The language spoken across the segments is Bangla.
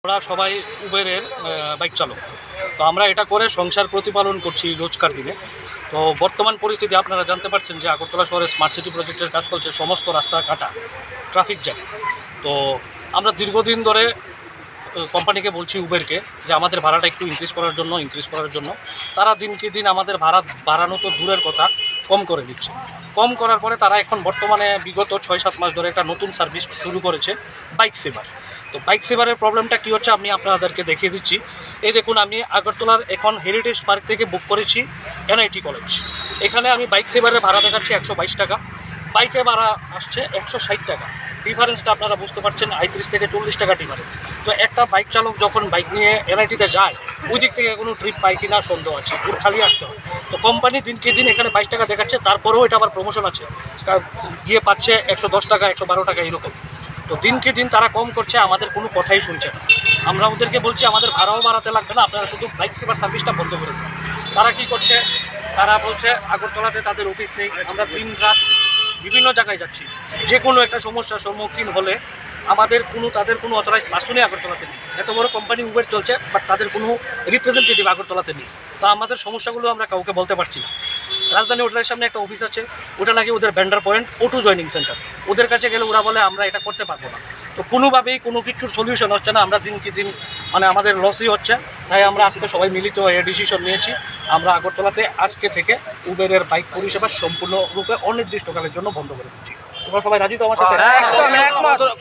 আমরা সবাই উবেরের বাইক চালক। তো আমরা এটা করে সংসার প্রতিপালন করছি রোজকার দিনে। তো বর্তমান পরিস্থিতি আপনারা জানতে পারছেন যে আগরতলা শহরে স্মার্ট সিটি প্রজেক্টের কাজ চলছে, সমস্ত রাস্তা কাটা, ট্রাফিক জ্যাম। তো আমরা দীর্ঘদিন ধরে কোম্পানিকে বলছি, উবেরকে, যে আমাদের ভাড়াটা একটু ইনক্রিজ করার জন্য। তারা দিনকে দিন আমাদের ভাড়া বাড়ানো তো দূরের কথা, কম করে দিচ্ছে। কম করার পরে তারা এখন বর্তমানে বিগত 6-7 মাস ধরে একটা নতুন সার্ভিস শুরু করেছে, বাইক সেভার। তো বাইক সেভারের প্রবলেমটা কী হচ্ছে আমি আপনাদেরকে দেখিয়ে দিচ্ছি। এই দেখুন, আমি আগরতলার এখন হেরিটেজ পার্ক থেকে বুক করেছি এনআইটি কলেজ। এখানে আমি বাইক সেভারের ভাড়া দেখাচ্ছি 122 টাকা, বাইকে ভাড়া আসছে 160 টাকা। ডিফারেন্সটা আপনারা বুঝতে পারছেন, 35 থেকে 40 টাকা ডিফারেন্স। তো একটা বাইক চালক যখন বাইক নিয়ে এনআইটিতে যায়, ওই দিক থেকে কোনো ট্রিপ পায় কিনা সন্দেহ আছে, ওর খালি আসতে হয়। তো কোম্পানি দিনকে দিন এখানে 22 টাকা দেখাচ্ছে, তারপরেও এটা আবার প্রমোশন আছে, গিয়ে পাচ্ছে 110 টাকা, 112 টাকা এরকম। তো দিনকে দিন তারা কম করছে, আমাদের কোনো কথাই শুনছে না। আমরা ওদেরকে বলছি আমাদের ভাড়াও বাড়াতে লাগবে না, আপনারা শুধু বাইক সেভার সার্ভিসটা বন্ধ করে দেন। তারা কি করছে, তারা বলছে আগরতলাতে তাদের অফিস নেই। আমরা দিন রাত বিভিন্ন জায়গায় যাচ্ছি, যে কোনো একটা সমস্যার সম্মুখীন হলে তাদের কোনো অথরাইজ পার্সনই আগরতলাতে নেই। এত বড় কোম্পানি উবের চলছে, বাট তাদের কোনো রিপ্রেজেন্টেটিভ আগরতলাতে নেই। তো আমাদের সমস্যাগুলো আমরা কাউকে বলতে পারছি না। রাজধানী হোটেলের সামনে একটা অফিস আছে, ওটা নাকি ওদের vendor point, O2 joining centre. ওদের কাছে গেলে ওরা বলে আমরা এটা করতে পারবো না। তো কোনোভাবেই কোনো কিছুর সলিউশন হচ্ছে না, আমরা দিনকে দিন আমাদের লসই হচ্ছে। তাই আমরা আজকে সবাই মিলিত হয়ে ডিসিশন নিয়েছি, আমরা আগরতলাতে আজকে থেকে উবেরের বাইক পরিষেবা সম্পূর্ণরূপে অনির্দিষ্টকালের জন্য বন্ধ করে দিচ্ছি। তোমরা সবাই রাজি তো আমার সাথে?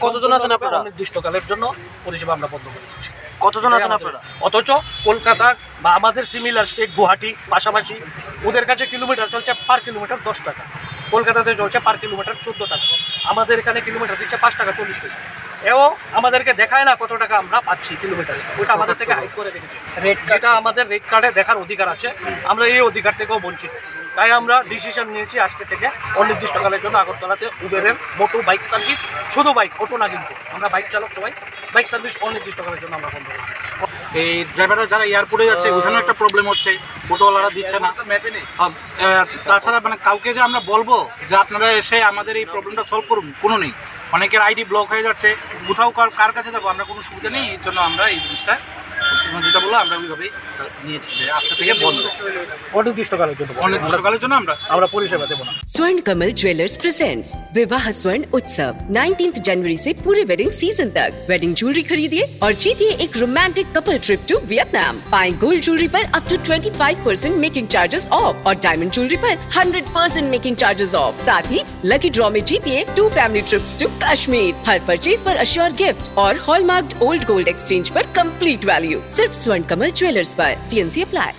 কতজন আছেন আপনারা? অনির্দিষ্টকালের জন্য পরিষেবা আমরা বন্ধ করে দিচ্ছি। কতজন আছেন আপনারা? অথচ কলকাতা বা আমাদের সিমিলার স্টেট গুয়াহাটি পাশাপাশি, ওদের কাছে কিলোমিটার চলছে পার কিলোমিটার 10 টাকা, কলকাতাতে চলছে পার কিলোমিটার 14 টাকা। আমাদের এখানে কিলোমিটার দিচ্ছে 5 টাকা 40 পয়সা। এও আমাদেরকে দেখায় না কত টাকা আমরা পাচ্ছি কিলোমিটারে, ওটা আমাদের থেকে হাইড করে রেখেছে। যেটা আমাদের রেট কার্ডে দেখার অধিকার আছে, আমরা এই অধিকার থেকেও বঞ্চিত। তাই আমরা ডিসিশন নিয়েছি আজকে থেকে অনির্দিষ্টকালের জন্য আগরতলাতে উবেরের মোটো বাইক সার্ভিস, শুধু বাইক, অটো না কিন্তু, আমরা বাইক চালক সবাই বাইক সার্ভিস অনির্দিষ্টকালের জন্য আমরা বন্ধ করে দিচ্ছি। এই ড্রাইভাররা যারা এয়ারপোর্টে যাচ্ছে ওইখানেও একটা প্রবলেম হচ্ছে, টোটোওয়ালারা দিচ্ছে না। তাছাড়া কাউকে যে আমরা বলবো যে আপনারা এসে আমাদের এই প্রবলেমটা সলভ করুন, কোনো নেই। অনেকের আইডি ব্লক হয়ে যাচ্ছে, কোথাও কার কাছে যাবো, আমরা কোনো সুবিধা নেই। এর জন্য আমরা এই জিনিসটা যেটা বললো আমরা ওইভাবেই নিয়েছি যে আজকে থেকে বন্ধ, অনির্দিষ্টকালের জন্য আমরা পরিষেবা দেবো না। स्वर्ण कमल ज्वेलर्स प्रेजेंट्स विवाह स्वर्ण उत्सव 19 जनवरी से पूरे वेडिंग सीजन तक। वेडिंग ज्वेलरी खरीदिए और जीतिए एक romantic couple trip to Vietnam. पाएं गोल्ड ज्वेलरी पर up to 25% making charges off और डायमंड ज्वेलरी पर 100% मेकिंग चार्जेस ऑफ। साथ ही लकी ड्रॉ में जीतिए 2 फैमिली ट्रिप्स टू कश्मीर। हर परचेज पर अश्योर गिफ्ट और हॉलमार्क्ड ओल्ड गोल्ड एक्सचेंज पर कंप्लीट वैल्यू। सिर्फ स्वर्ण कमल ज्वेलर्स पर। TNC apply.